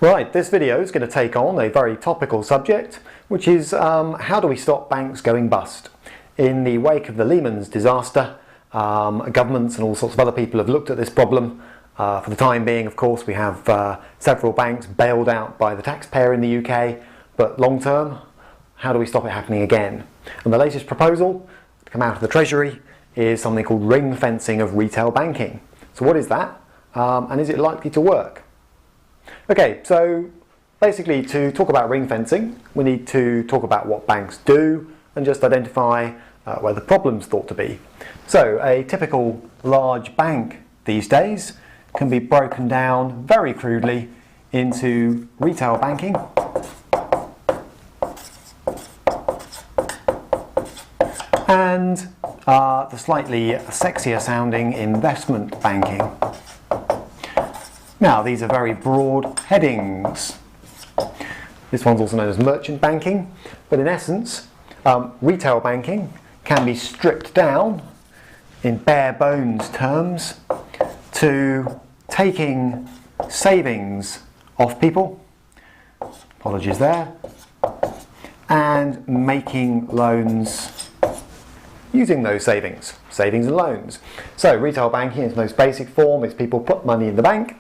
Right, this video is going to take on a very topical subject, which is how do we stop banks going bust? In the wake of the Lehman's disaster, governments and all sorts of other people have looked at this problem. For the time being, of course, we have several banks bailed out by the taxpayer in the UK, but long term, how do we stop it happening again? And the latest proposal to come out of the Treasury is something called ring fencing of retail banking. So what is that? And is it likely to work? Okay, so basically to talk about ring fencing, we need to talk about what banks do and just identify where the problem's thought to be. So a typical large bank these days can be broken down very crudely into retail banking and the slightly sexier sounding investment banking. Now, these are very broad headings. This one's also known as merchant banking, but in essence, retail banking can be stripped down in bare bones terms to taking savings off people, apologies there, and making loans using those savings and loans. So retail banking in its most basic form is people put money in the bank.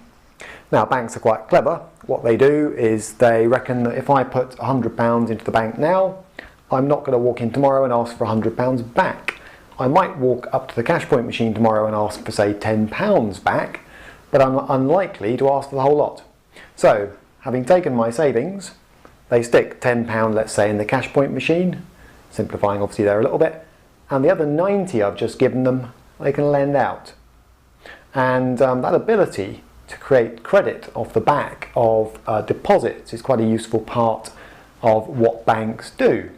Now, banks are quite clever. What they do is they reckon that if I put £100 into the bank now, I'm not going to walk in tomorrow and ask for £100 back. I might walk up to the cash point machine tomorrow and ask for, say, £10 back, but I'm unlikely to ask for the whole lot. So, having taken my savings, they stick £10, let's say, in the cash point machine, simplifying obviously there a little bit, and the other 90 I've just given them, they can lend out. And that ability to create credit off the back of deposits is quite a useful part of what banks do.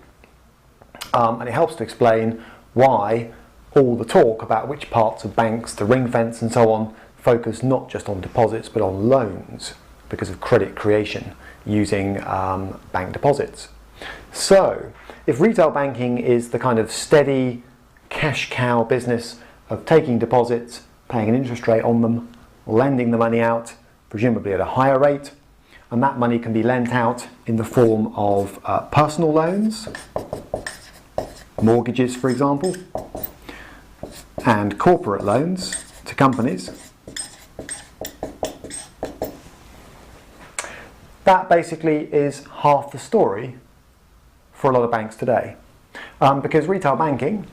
And it helps to explain why all the talk about which parts of banks to ring fence and so on focus not just on deposits but on loans because of credit creation using bank deposits. So if retail banking is the kind of steady cash cow business of taking deposits, paying an interest rate on them, lending the money out, presumably at a higher rate, and that money can be lent out in the form of personal loans, mortgages for example, and corporate loans to companies. That basically is half the story for a lot of banks today, because retail banking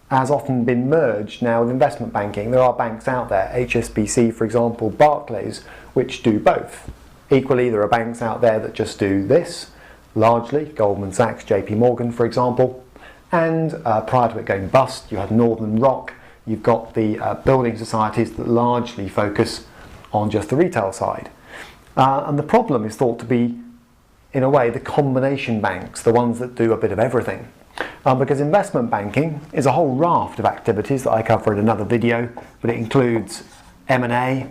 has often been merged now with investment banking. There are banks out there, HSBC for example, Barclays, which do both. Equally, there are banks out there that just do this, largely, Goldman Sachs, JP Morgan for example, and prior to it going bust, you had Northern Rock, you've got the building societies that largely focus on just the retail side. And the problem is thought to be, in a way, the combination banks, the ones that do a bit of everything. Because investment banking is a whole raft of activities that I cover in another video, but it includes M&A,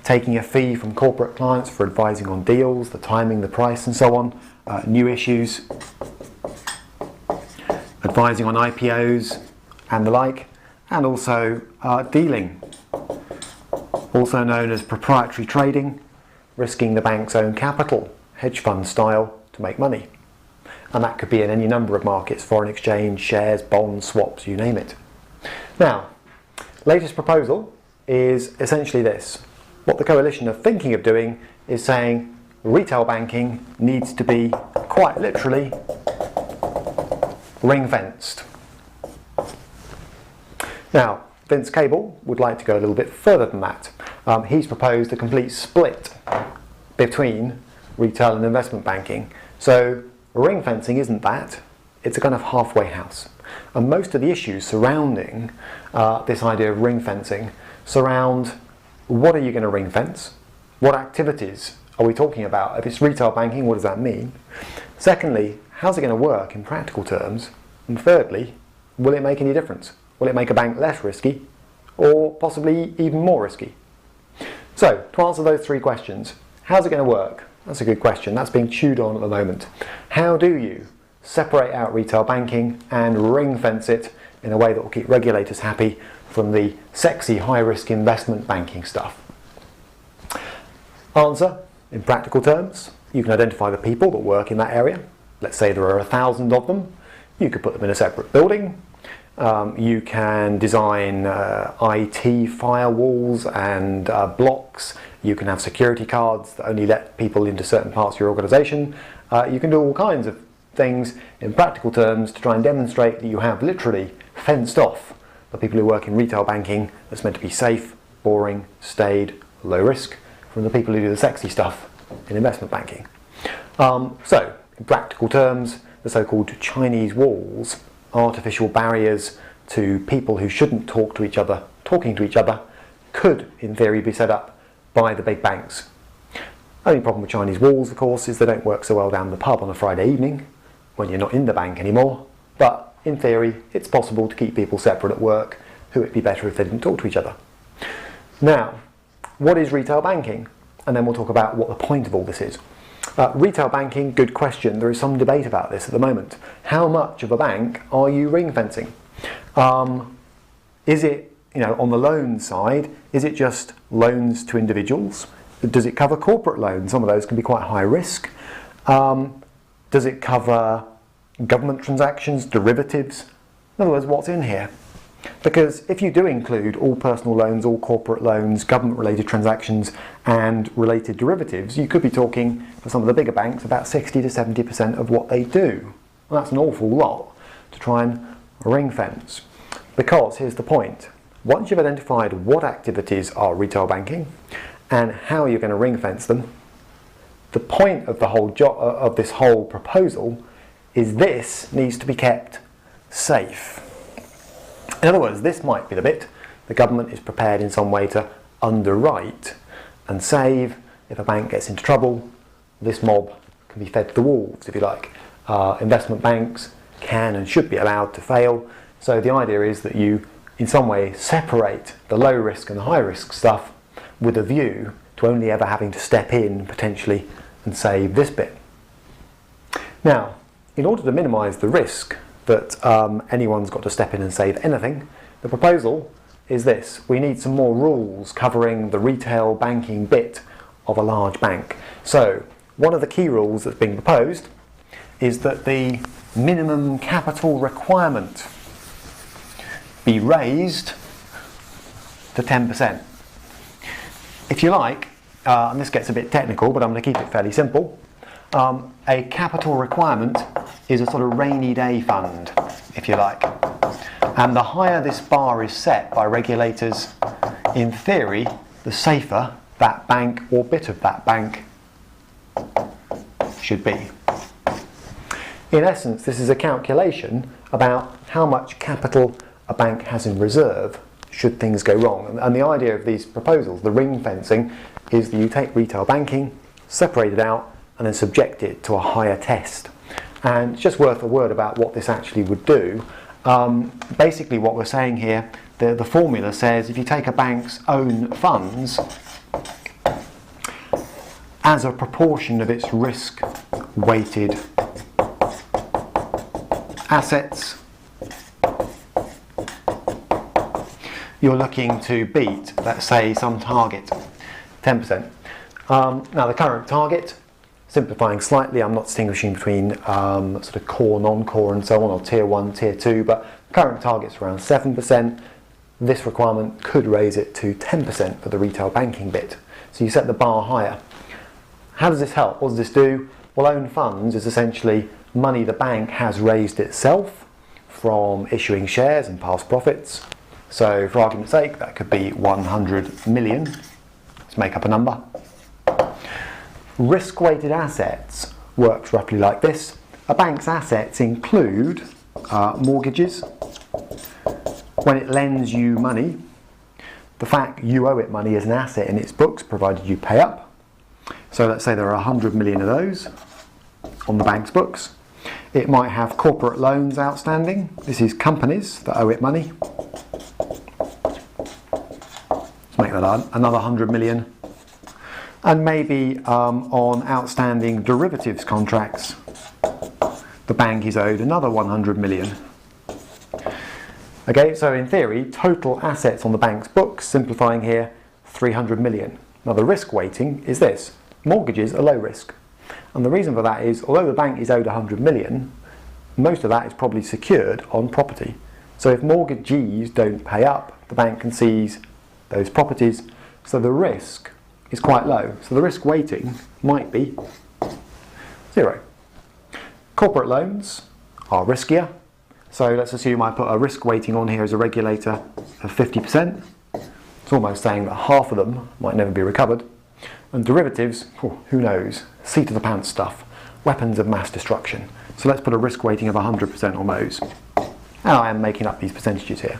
taking a fee from corporate clients for advising on deals, the timing, the price and so on, new issues, advising on IPOs and the like, and also dealing, also known as proprietary trading, risking the bank's own capital, hedge fund style, to make money. And that could be in any number of markets, foreign exchange, shares, bonds, swaps, you name it. Now, latest proposal is essentially this. What the coalition are thinking of doing is saying retail banking needs to be quite literally ring-fenced. Now, Vince Cable would like to go a little bit further than that. He's proposed a complete split between retail and investment banking. So ring fencing isn't that, it's a kind of halfway house. And most of the issues surrounding this idea of ring fencing surround what are you going to ring fence? What activities are we talking about? If it's retail banking, what does that mean? Secondly, how's it going to work in practical terms? And thirdly, will it make any difference? Will it make a bank less risky or possibly even more risky? So, to answer those three questions, how's it going to work? That's a good question. That's being chewed on at the moment. How do you separate out retail banking and ring fence it in a way that will keep regulators happy from the sexy high-risk investment banking stuff? Answer, in practical terms, you can identify the people that work in that area. Let's say there are 1,000 of them. You could put them in a separate building. You can design IT firewalls and blocks. You can have security cards that only let people into certain parts of your organisation. You can do all kinds of things in practical terms to try and demonstrate that you have literally fenced off the people who work in retail banking that's meant to be safe, boring, staid, low risk, from the people who do the sexy stuff in investment banking. So, in practical terms, the so-called Chinese walls, artificial barriers to people who shouldn't talk to each other, talking to each other, could, in theory, be set up by the big banks. Only problem with Chinese walls, of course, is they don't work so well down the pub on a Friday evening when you're not in the bank anymore. But in theory, it's possible to keep people separate at work who it'd be better if they didn't talk to each other. Now, what is retail banking? And then we'll talk about what the point of all this is. Retail banking, good question. There is some debate about this at the moment. How much of a bank are you ring fencing? Is it, on the loan side, is it just loans to individuals? Does it cover corporate loans? Some of those can be quite high risk. Does it cover government transactions, derivatives? In other words, what's in here? Because if you do include all personal loans, all corporate loans, government-related transactions and related derivatives, you could be talking, for some of the bigger banks, about 60 to 70% of what they do. Well, that's an awful lot to try and ring fence. Because, here's the point, once you've identified what activities are retail banking and how you're going to ring fence them, the point of the whole of this whole proposal is this needs to be kept safe. In other words, this might be the bit the government is prepared in some way to underwrite and save. If a bank gets into trouble, this mob can be fed to the wolves, if you like. Investment banks can and should be allowed to fail. So the idea is that you, in some way, separate the low risk and the high risk stuff with a view to only ever having to step in, potentially, and save this bit. Now, in order to minimise the risk that anyone's got to step in and save anything, the proposal is this. We need some more rules covering the retail banking bit of a large bank. So, one of the key rules that's being proposed is that the minimum capital requirement be raised to 10%. If you like, and this gets a bit technical, but I'm going to keep it fairly simple, a capital requirement is a sort of rainy day fund, if you like. And the higher this bar is set by regulators, in theory, the safer that bank or bit of that bank should be. In essence, this is a calculation about how much capital a bank has in reserve should things go wrong. And the idea of these proposals, the ring fencing, is that you take retail banking, separate it out, and then subject it to a higher test. And it's just worth a word about what this actually would do. Basically what we're saying here, the formula says if you take a bank's own funds as a proportion of its risk-weighted assets, you're looking to beat, let's say, some target, 10%. Now the current target, simplifying slightly, I'm not distinguishing between sort of core, non-core and so on, or tier 1, tier 2, but current target's around 7%. This requirement could raise it to 10% for the retail banking bit. So you set the bar higher. How does this help? What does this do? Well, own funds is essentially money the bank has raised itself from issuing shares and past profits. So for argument's sake, that could be 100 million. Let's make up a number. Risk-weighted assets works roughly like this. A bank's assets include mortgages. When it lends you money, the fact you owe it money is an asset in its books, provided you pay up. So let's say there are 100 million of those on the bank's books. It might have corporate loans outstanding. This is companies that owe it money. Let's make that another 100 million. And maybe on outstanding derivatives contracts, the bank is owed another 100 million. Okay, so in theory, total assets on the bank's books, simplifying here, 300 million. Now the risk weighting is this. Mortgages are low risk. And the reason for that is, although the bank is owed 100 million, most of that is probably secured on property. So if mortgagees don't pay up, the bank can seize those properties. So the risk is quite low. So the risk weighting might be 0. Corporate loans are riskier. So let's assume I put a risk weighting on here as a regulator of 50%. It's almost saying that half of them might never be recovered. And derivatives, who knows, seat of the pants stuff, weapons of mass destruction. So let's put a risk weighting of 100% on those. And I am making up these percentages here.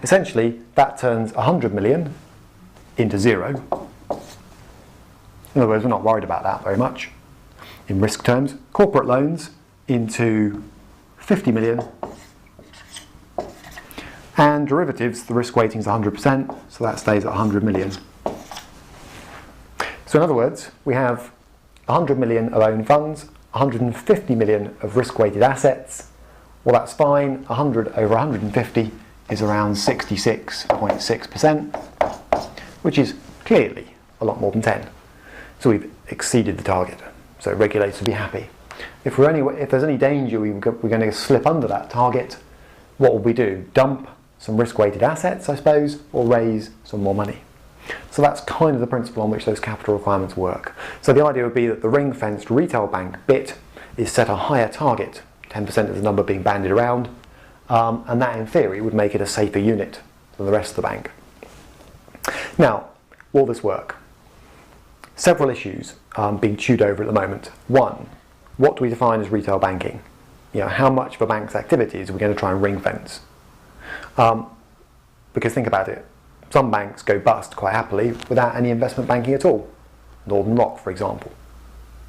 Essentially, that turns 100 million into 0. In other words, we're not worried about that very much in risk terms. Corporate loans into 50 million. And derivatives, the risk weighting is 100%, so that stays at 100 million. So in other words, we have 100 million of own funds, 150 million of risk-weighted assets. Well, that's fine. 100 over 150 is around 66.6%, which is clearly a lot more than 10. So we've exceeded the target. So regulators will be happy. If there's any danger we're going to slip under that target, what will we do? Dump some risk-weighted assets, I suppose, or raise some more money. So that's kind of the principle on which those capital requirements work. So the idea would be that the ring-fenced retail bank bit is set a higher target, 10% is the number being bandied around, and that in theory would make it a safer unit than the rest of the bank. Now, will this work? Several issues being chewed over at the moment. One, what do we define as retail banking? How much of a bank's activities are we going to try and ring-fence? Because think about it, some banks go bust quite happily without any investment banking at all. Northern Rock, for example.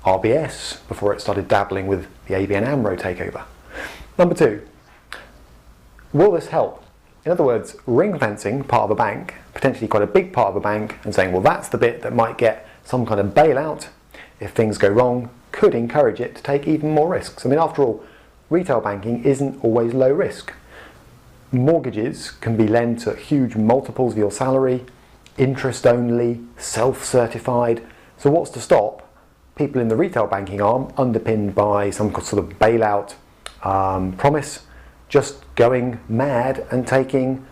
RBS, before it started dabbling with the ABN AMRO takeover. Number two, will this help? In other words, ring-fencing part of a bank, potentially quite a big part of a bank, and saying, well, that's the bit that might get some kind of bailout if things go wrong, could encourage it to take even more risks. I mean, after all, retail banking isn't always low risk. Mortgages can be lent at huge multiples of your salary, interest only, self-certified. So what's to stop people in the retail banking arm, underpinned by some sort of bailout promise, just going mad and taking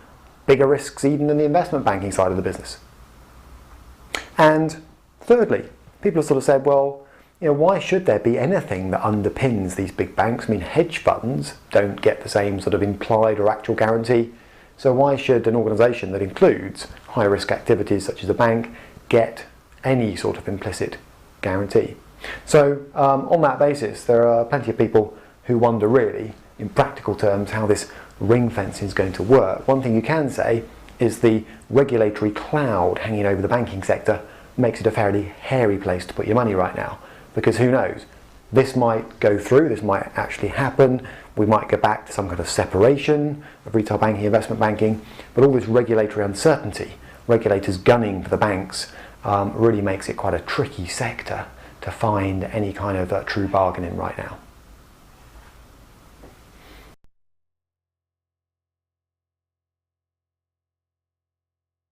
bigger risks even than the investment banking side of the business? And thirdly, people have sort of said, well, why should there be anything that underpins these big banks? I mean, hedge funds don't get the same sort of implied or actual guarantee. So why should an organisation that includes high-risk activities such as a bank get any sort of implicit guarantee? So on that basis, there are plenty of people who wonder really, in practical terms, how this ring fencing is going to work. One thing you can say is the regulatory cloud hanging over the banking sector makes it a fairly hairy place to put your money right now. Because who knows, this might go through, this might actually happen, we might go back to some kind of separation of retail banking, investment banking, but all this regulatory uncertainty, regulators gunning for the banks, really makes it quite a tricky sector to find any kind of true bargain in right now.